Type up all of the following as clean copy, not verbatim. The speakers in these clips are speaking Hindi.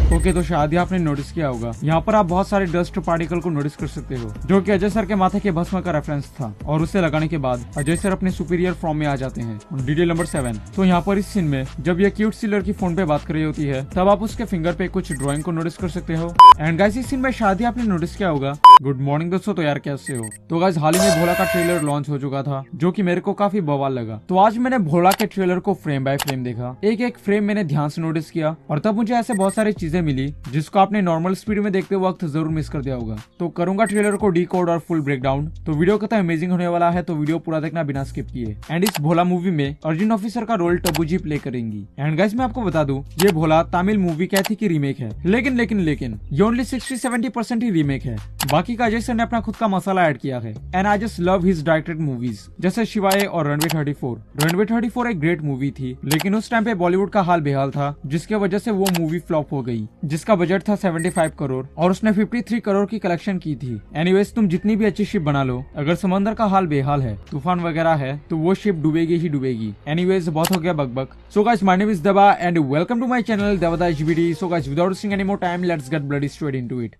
ओके, तो शायद आपने नोटिस किया होगा यहाँ पर आप बहुत सारे डस्ट पार्टिकल को नोटिस कर सकते हो, जो कि अजय सर के माथे के भस्म का रेफरेंस था। और उसे लगाने के बाद अजय सर अपने सुपीरियर फॉर्म में आ जाते हैं। डिटेल नंबर 7, तो यहाँ पर इस सीन में जब ये क्यूट सी लड़की फोन पे बात कर रही होती है, तब आप उसके फिंगर पे कुछ ड्राइंग को नोटिस कर सकते हो। एंड गाइस, इस सीन में शायद आपने नोटिस किया होगा। गुड मॉर्निंग दोस्तों, तो यार कैसे हो? तो गाइस, हाल ही में भोला का ट्रेलर लॉन्च हो चुका था, जो कि मेरे को काफी बवाल लगा। तो आज मैंने भोला के ट्रेलर को फ्रेम बाय फ्रेम देखा, एक एक फ्रेम मैंने ध्यान से नोटिस किया, और तब मुझे ऐसे बहुत सारी चीजें मिली जिसको आपने नॉर्मल स्पीड में देखते वक्त जरूर मिस कर दिया होगा। तो करूंगा ट्रेलर को डीकोड और फुल ब्रेकडाउन। तो वीडियो कितना अमेजिंग होने वाला है, तो वीडियो पूरा देखना बिना स्किप किए। एंड इस भोला मूवी में अर्जुन ऑफिसर का रोल टब्बू जी प्ले करेंगी। एंड गाइस, मैं आपको बता दूं, ये भोला तमिल मूवी कैथी की रीमेक है, लेकिन ये ओनली 60-70% ही रीमेक है। बाकी का अजय सर ने अपना खुद का मसाला ऐड किया है। And I just love his directed movies, जैसे शिवाय और रनवे 34। रनवे 34 एक ग्रेट मूवी थी, लेकिन उस टाइम पे बॉलीवुड का हाल बेहाल था, जिसके वजह से वो मूवी फ्लॉप हो गई, जिसका बजट था 75 करोड़ और उसने 53 करोड़ की कलेक्शन की थी। एनीवेज, तुम जितनी भी अच्छी शिप बना लो, अगर समंदर का हाल बेहाल है, तूफान वगैरह है, तो वो शिप डूबेगी ही डूबेगी। एनीवेज, बहुत हो गया बकबक। So guys, my name is Deva and welcome to my channel Devadas GBD. So guys, without wasting any more time, let's get bloody straight into it.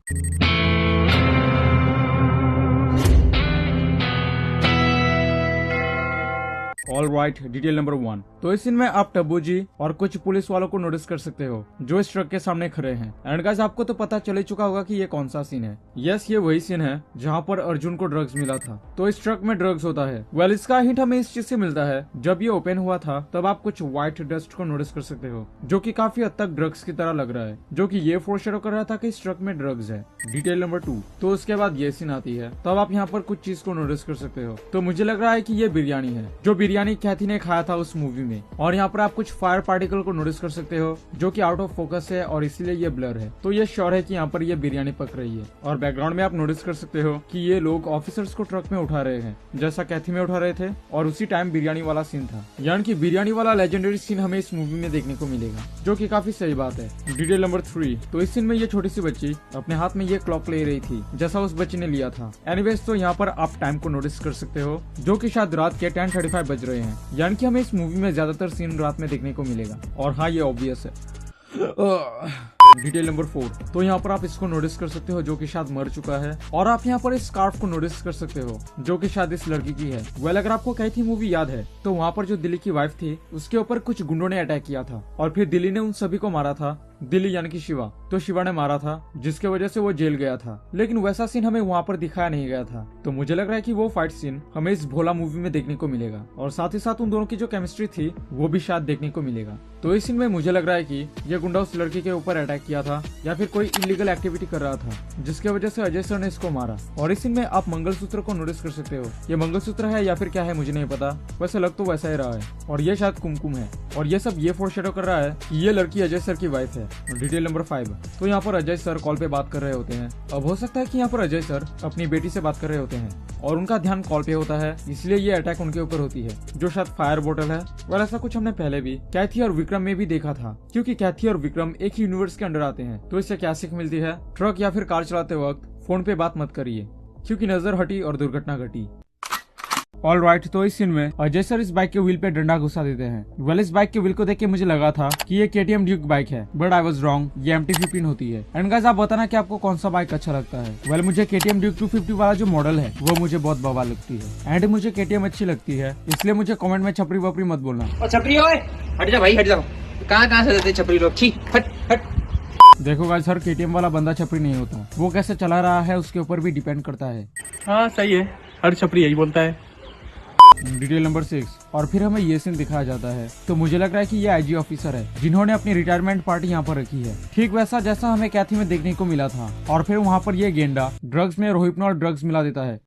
All right, detail number 1, तो इस सीन में आप टब्बू जी और कुछ पुलिस वालों को नोटिस कर सकते हो, जो इस ट्रक के सामने खड़े हैं। एंड गाइस, आपको तो पता चल ही चुका होगा कि ये कौन सा सीन है। यस, ये वही सीन है जहाँ पर अर्जुन को ड्रग्स मिला था। तो इस ट्रक में ड्रग्स होता है। वेल, इसका हिंट हमें इस चीज से मिलता है, जब ये ओपन हुआ था तब आप कुछ व्हाइट डस्ट को नोटिस कर सकते हो, जो की काफी हद तक ड्रग्स की तरह लग रहा है, जो की ये फोरशैडो कर रहा था कि इस ट्रक में ड्रग्स है। डिटेल नंबर 2, तो उसके बाद ये सीन आती है, तब आप यहाँ पर कुछ चीज को नोटिस कर सकते हो। तो मुझे लग रहा है कि ये बिरयानी है, जो बिरयानी कैथी ने खाया था उस मूवी में। और यहाँ पर आप कुछ फायर पार्टिकल को नोटिस कर सकते हो, जो कि आउट ऑफ फोकस है और इसीलिए ये ब्लर है। तो ये श्योर है कि यहाँ पर ये बिरयानी पक रही है। और बैकग्राउंड में आप नोटिस कर सकते हो कि ये लोग ऑफिसर्स को ट्रक में उठा रहे हैं, जैसा कैथी में उठा रहे थे, और उसी टाइम बिरयानी वाला सीन था। यानी कि बिरयानी वाला लेजेंडरी सीन हमें इस मूवी में देखने को मिलेगा, जो कि काफी सही बात है। डिटेल नंबर 3, तो इस सीन में ये छोटी सी बच्ची अपने हाथ में ये क्लॉक ले रही थी, जैसा उस बच्ची ने लिया था। एनीवेज, तो यहाँ पर आप टाइम को नोटिस कर सकते हो, जो कि शायद रात के 10:35 बज रहे हैं। यानी कि हमें इस मूवी में ज्यादातर सीन रात में देखने को मिलेगा। और हाँ, ये ऑब्वियस है। डिटेल नंबर 4, तो यहाँ पर आप इसको नोटिस कर सकते हो, जो कि शायद मर चुका है। और आप यहाँ पर इस स्कार्फ को नोटिस कर सकते हो, जो कि शायद इस लड़की की है। वेल, अगर आपको कैथी मूवी याद है, तो वहाँ पर जो दिल्ली की वाइफ थी, उसके ऊपर कुछ गुंडों ने अटैक किया था, और फिर दिल्ली ने उन सभी को मारा था। दिल्ली यानी कि शिवा, तो शिवा ने मारा था, जिसके वजह से वो जेल गया था। लेकिन वैसा सीन हमें वहाँ पर दिखाया नहीं गया था। तो मुझे लग रहा है कि वो फाइट सीन हमें इस भोला मूवी में देखने को मिलेगा, और साथ ही साथ उन दोनों की जो केमिस्ट्री थी वो भी शायद देखने को मिलेगा। तो इस सीन में मुझे लग रहा है कि ये गुंडा उस लड़की के ऊपर अटैक किया था, या फिर कोई इलीगल एक्टिविटी कर रहा था, जिसके वजह से अजय सर ने इसको मारा। और इस सीन में आप मंगलसूत्र को नोटिस कर सकते हो। ये मंगलसूत्र है या फिर क्या है मुझे नहीं पता, वैसे लग तो वैसा ही रहा है। और ये शायद कुमकुम है, और ये सब ये फोरशैडो कर रहा है कि ये लड़की अजय सर की वाइफ है। डिटेल नंबर 5, तो यहाँ पर अजय सर कॉल पे बात कर रहे होते हैं। अब हो सकता है कि यहाँ पर अजय सर अपनी बेटी से बात कर रहे होते हैं, और उनका ध्यान कॉल पे होता है, इसलिए ये अटैक उनके ऊपर होती है, जो शायद फायर बोतल है। और ऐसा कुछ हमने पहले भी कैथी और विक्रम में भी देखा था, क्योंकि कैथी और विक्रम एक ही यूनिवर्स के अंडर आते हैं। तो इससे क्या सीख मिलती है? ट्रक या फिर कार चलाते वक्त फोन पे बात मत करिए, क्योंकि नजर हटी और दुर्घटना घटी। ऑल राइट, तो इस सीन में अजय सर इस बाइक के व्हील पे डंडा घुसा देते हैं। वेल, इस बाइक के व्हील को देख के मुझे लगा था कि ये KTM ड्यूक बाइक है, बट आई वाज रॉन्ग, ये MT-15 होती है। एंड गाइस, आप बताना कि आपको कौन सा बाइक अच्छा लगता है। वेल, मुझे KTM ड्यूक 250 वाला जो मॉडल है वो मुझे बहुत बवाल लगती है। एंड मुझे KTM अच्छी लगती है, इसलिए मुझे कमेंट में छपरी वपरी मत बोलना। छपरी हो, हट जा भाई, हट जा। कहाँ से जाते छपरी लोग, छी, हट हट। देखो गाइस, हर KTM वाला बंदा छपरी नहीं होता, वो कैसे चला रहा है उसके ऊपर भी डिपेंड करता है। हाँ सही है, हर छपरी यही बोलता है। डिटेल नंबर 6, और फिर हमें ये सीन दिखाया जाता है। तो मुझे लग रहा है कि ये IG ऑफिसर है, जिन्होंने अपनी रिटायरमेंट पार्टी यहाँ पर रखी है, ठीक वैसा जैसा हमें कैथी में देखने को मिला था। और फिर वहाँ पर ये गेंडा ड्रग्स में रोहिपनॉल ड्रग्स मिला देता है,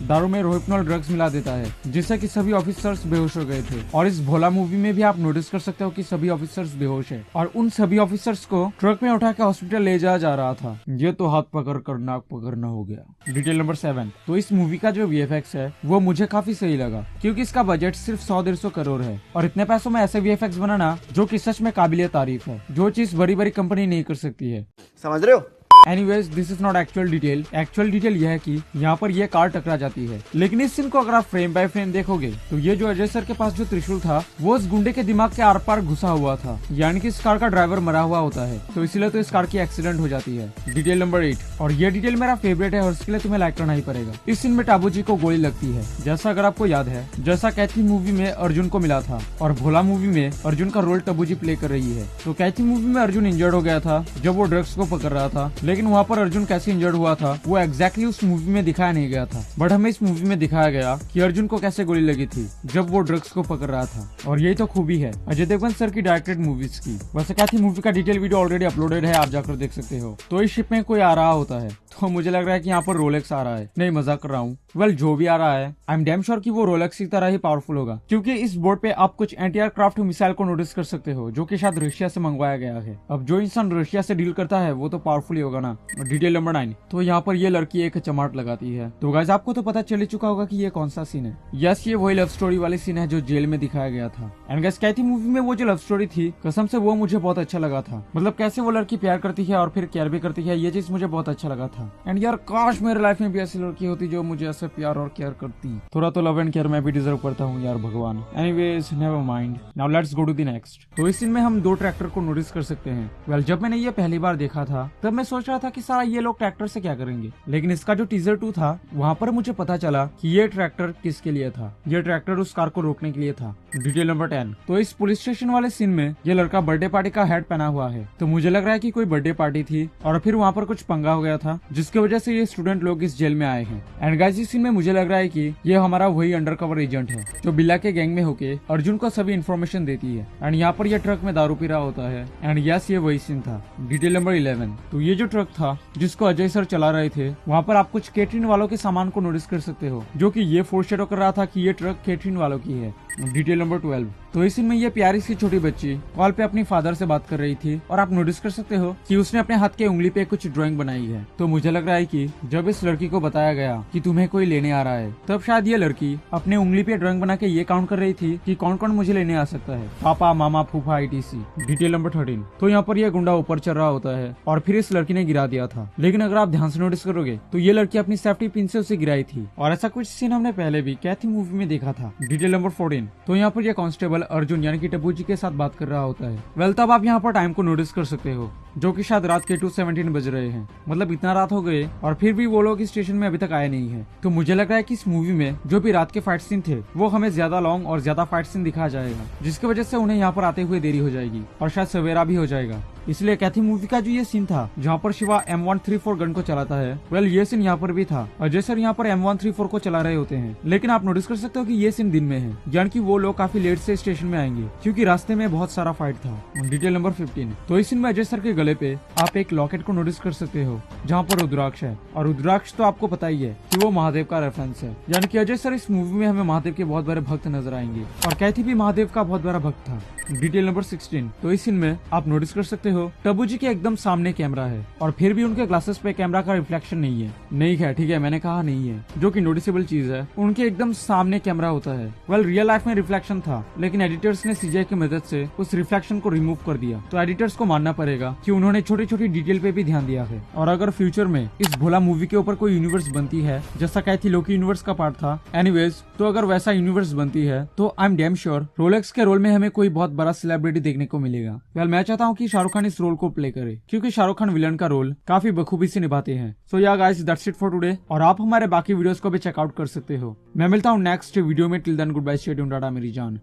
दारू में रोहिपनॉल ड्रग्स मिला देता है, जिससे कि सभी ऑफिसर्स बेहोश हो गए थे। और इस भोला मूवी में भी आप नोटिस कर सकते हो कि सभी ऑफिसर्स बेहोश है, और उन सभी ऑफिसर्स को ट्रक में उठा के हॉस्पिटल ले जाया जा रहा था। ये तो हाथ पकड़ कर नाक पकड़ना हो गया। डिटेल नंबर 7, तो इस मूवी का जो VFX है वो मुझे काफी सही लगा, क्योंकि इसका बजट सिर्फ 100-150 करोड़ है, और इतने पैसों में ऐसे VFX बनाना जो कि सच में काबिलियत तारीफ है, जो चीज बड़ी बड़ी कंपनी नहीं कर सकती है। समझ रहे हो? Anyways this is not actual detail. Actual detail यह है कि यहाँ पर यह कार टकरा जाती है, लेकिन इस सीन को अगर आप फ्रेम बाय फ्रेम देखोगे तो ये जो अजय सर के पास जो त्रिशूल था वो उस गुंडे के दिमाग के आर पार घुसा हुआ था, यानी कि इस कार का ड्राइवर मरा हुआ होता है, तो इसलिए तो इस कार की एक्सीडेंट हो जाती है। डिटेल नंबर 8, और ये डिटेल मेरा फेवरेट है और इसके लिए तुम्हें लाइक करना ही पड़ेगा। इस सीन में टाबू जी को गोली लगती है, जैसा अगर आपको याद है जैसा कैथी मूवी में अर्जुन को मिला था, और भोला मूवी में अर्जुन का रोल टबू जी प्ले कर रही है। तो कैथी मूवी में अर्जुन इंजर्ड हो गया था जब वो ड्रग्स को पकड़ रहा था, लेकिन वहाँ पर अर्जुन कैसे इंजर्ड हुआ था वो एग्जैक्टली उस मूवी में दिखाया नहीं गया था, बट हमें इस मूवी में दिखाया गया कि अर्जुन को कैसे गोली लगी थी जब वो ड्रग्स को पकड़ रहा था। और यही तो खूबी है अजय देवगन सर की डायरेक्टेड मूवीज की। वैसे कैथी मूवी का डिटेल वीडियो ऑलरेडी अपलोडेड है, आप जाकर देख सकते हो। तो इस शिप में कोई आ रहा होता है, तो मुझे लग रहा है कि यहाँ पर रोलेक्स आ रहा है। नहीं, मजाक कर रहा हूँ। वेल, जो भी आ रहा है आई एम डैम श्योर कि वो रोलेक्स की तरह ही पावरफुल होगा, क्योंकि इस बोर्ड पे आप कुछ एंटी एयरक्राफ्ट मिसाइल को नोटिस कर सकते हो जो कि शायद रशिया से मंगवाया गया है। अब जो इंसान रशिया से डील करता है वो तो पावरफुल ही होगा ना। डिटेल नंबर 9, तो यहाँ पर ये लड़की एक चमाट लगाती है। तो गाइस आपको तो पता चल ही चुका होगा कि ये कौन सा सीन है। यस, ये वही लव स्टोरी वाली सीन है जो जेल में दिखाया गया था। एंड गाइस कैथी मूवी में वो जो लव स्टोरी थी, कसम से वो मुझे बहुत अच्छा लगा था। मतलब कैसे वो लड़की प्यार करती है और फिर केयर भी करती है, ये चीज मुझे बहुत अच्छा लगा था। एंड यार काश मेरे लाइफ में भी ऐसी लड़की होती जो मुझे ऐसे प्यार और केयर करती। थोड़ा तो लव एंड केयर मैं भी डिजर्व करता हूँ यार भगवान। Anyways never mind, now let's go to the next. तो इस सीन में हम दो ट्रैक्टर को नोटिस कर सकते हैं। वेल, जब मैंने ये पहली बार देखा था तब मैं सोच रहा था कि सारा ये लोग ट्रैक्टर से क्या करेंगे, लेकिन इसका जो टीजर 2 था वहाँ पर मुझे पता चला कि ये ट्रैक्टर किसके लिए था। ये ट्रैक्टर उस कार को रोकने के लिए था। डिटेल नंबर 10, तो इस पुलिस स्टेशन वाले सीन में ये लड़का बर्थडे पार्टी का हैट पहना हुआ है, तो मुझे लग रहा है कि कोई बर्थडे पार्टी थी और फिर वहाँ पर कुछ पंगा हो गया था जिसकी वजह से ये स्टूडेंट लोग इस जेल में आए हैं। एंड गाइस इस सीन में मुझे लग रहा है कि ये हमारा वही अंडरकवर एजेंट है जो बिल्ला के गैंग में होके अर्जुन को सभी इन्फॉर्मेशन देती है। एंड यहाँ पर यह ट्रक में दारू पी रहा होता है। एंड यस, ये वही सीन था। डिटेल नंबर 11, तो ये जो ट्रक था जिसको अजय सर चला रहे थे, वहाँ पर आप कुछ कैटरिंग वालों के सामान को नोटिस कर सकते हो, जो कि ये फोरशैडो कर रहा था कि ये ट्रक कैटरिंग वालों की है। डिटेल नंबर 12, तो इस सीन में ये प्यारी सी छोटी बच्ची कॉल पे अपनी फादर से बात कर रही थी और आप नोटिस कर सकते हो कि उसने अपने हाथ के उंगली पे कुछ ड्राइंग बनाई है। तो मुझे लग रहा है कि जब इस लड़की को बताया गया कि तुम्हें कोई लेने आ रहा है, तब शायद ये लड़की अपने उंगली पे ड्राइंग बना के ये काउंट कर रही थी कि कौन कौन मुझे लेने आ सकता है, पापा, मामा, फूफा, etc। डिटेल नंबर 13, तो यहाँ पर यह गुंडा ऊपर चढ़ रहा होता है और फिर इस लड़की ने गिरा दिया था, लेकिन अगर आप ध्यान से नोटिस करोगे तो ये लड़की अपनी सेफ्टी पिन से उसे गिराई थी, और ऐसा कुछ सीन हमने पहले भी कैथी मूवी में देखा था। डिटेल नंबर 14, तो यहाँ पर यह कांस्टेबल अर्जुन यानी कि टप्पू जी के साथ बात कर रहा होता है। वेल, तब आप यहाँ पर टाइम को नोटिस कर सकते हो जो कि शायद रात के 2:17 बज रहे हैं। मतलब इतना रात हो गए और फिर भी वो लोग इस स्टेशन में अभी तक आए नहीं है। तो मुझे लग रहा है कि इस मूवी में जो भी रात के फाइट सीन थे वो हमें ज्यादा लॉन्ग और ज्यादा फाइट सीन दिखाया जाएगा, जिसकी वजह से उन्हें यहाँ पर आते हुए देरी हो जाएगी और शायद सवेरा भी हो जाएगा। इसलिए कैथी मूवी का जो ये सीन था जहाँ पर शिवा M134 गन को चलाता है, वेल ये सीन यहाँ पर भी था। अजय सर यहाँ पर M134 को चला रहे होते हैं, लेकिन आप नोटिस कर सकते हो कि ये सीन दिन में है, यानी कि वो लोग काफी लेट से स्टेशन में आएंगे क्योंकि रास्ते में बहुत सारा फाइट था। डिटेल नंबर 15, तो इस सीन में अजय सर के गले पे आप एक लॉकेट को नोटिस कर सकते हो जहाँ पर रुद्राक्ष है, और रुद्राक्ष तो आपको पता ही है कि वो महादेव का रेफरेंस है, यानी कि अजय सर इस मूवी में हमें महादेव के बहुत बड़े भक्त नजर आएंगे और कैथी भी महादेव का बहुत बड़ा भक्त था। डिटेल नंबर 16, तो इस सीन में आप नोटिस कर सकते हो टब्बू जी के एकदम सामने कैमरा है और फिर भी उनके ग्लासेस पे कैमरा का रिफ्लेक्शन नहीं है। नहीं है, ठीक है, मैंने कहा नहीं है, जो कि नोटिसेबल चीज है। उनके एकदम सामने कैमरा होता है। वेल, रियल लाइफ में रिफ्लेक्शन था, लेकिन एडिटर्स ने CGI की मदद से उस रिफ्लेक्शन को रिमूव कर दिया। तो एडिटर्स को मानना पड़ेगा कि उन्होंने छोटी छोटी डिटेल पे भी ध्यान दिया है। और अगर फ्यूचर में इस भोला मूवी के ऊपर कोई यूनिवर्स बनती है जैसा कैथी लोकी यूनिवर्स का पार्ट था, एनीवेज, तो अगर वैसा यूनिवर्स बनती है तो I am damn sure Rolex के रोल में हमें कोई बहुत बड़ा सेलिब्रिटी देखने को मिलेगा। वेल, मैं चाहता हूँ कि शाहरुख खान इस रोल को प्ले करे, क्योंकि शाहरुख खान विलन का रोल काफी बखूबी से निभाते हैं। सो या guys, that's it for today, और आप हमारे बाकी वीडियोस को भी चेकआउट कर सकते हो। मैं मिलता हूँ नेक्स्ट वीडियो में। Till then good bye, stay tuned, tata मेरी जान।